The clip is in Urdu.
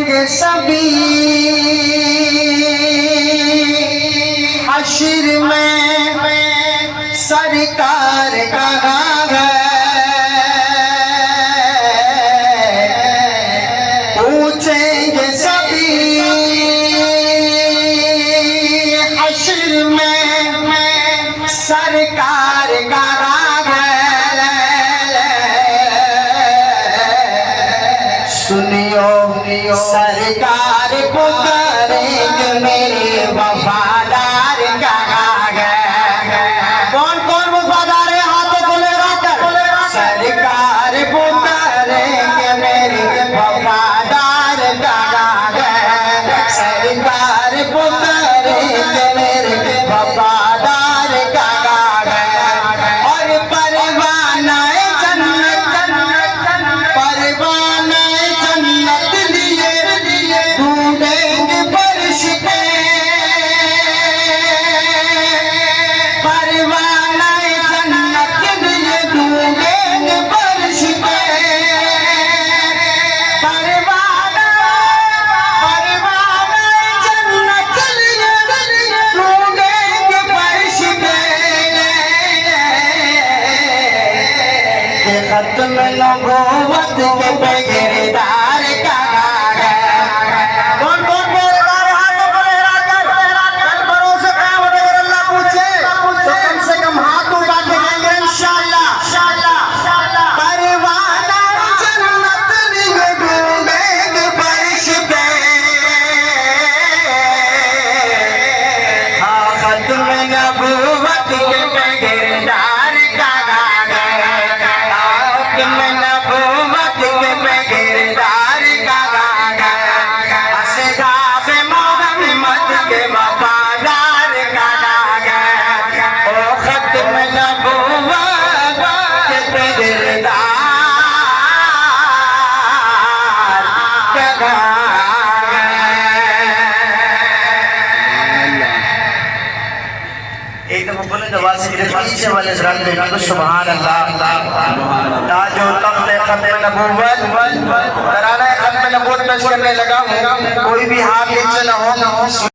گے سبھی حشر میں سرکار کہاں ہے، پوچھیں گے سبھی حشر میں سرکار کہاں ہے۔ سنیو سرکار پکاریں گے میرے وفادار کہاں ہے۔ کون کون وفادار ہے؟ ہاتھوں کو لہرا کر سرکار پکاریں گے میرے وفادار کہاں ہے، سرکار پکاریں گے میرے وفادار کہاں ہے۔ اور پروانہ جنت پروانہ جنت لیے ڈھونڈیں گے فرش پہ، پروانہ جنت لیے ڈھونڈیں گے فرش پہ، پروانہ جنت لیے ڈھونڈیں گے فرش پہ۔ کہ ختم نبوت کے پیغمبر کہاں ہے۔ کون کون پیغمبر ہاتھوں کو لہرا کر کل بھروسے قیامت اگر اللہ پوچھے تو کم سے کم ہاتھ اٹھا کے کہیں گے انشاءاللہ پروانہ جنت لیے ڈھونڈیں گے فرش پہ۔ ہاں ختم نبوت کے پیغمبر کہاں ہے، ختم نبوت کے پیغمبر کہاں ہے، اصحاب محمد کے وفادار کہاں ہے، او ختم نبوت کے پیغمبر کہاں ہے۔ ایک دفعہ بولیں جواب سے پیچھے والے حضرات دیکھا تو سبحان اللہ۔ تاج و تخت ختم نبوت ترانہ ختم نبوت پیش کرنے لگا ہوں، کوئی بھی ہاتھ نیچے نہ ہو۔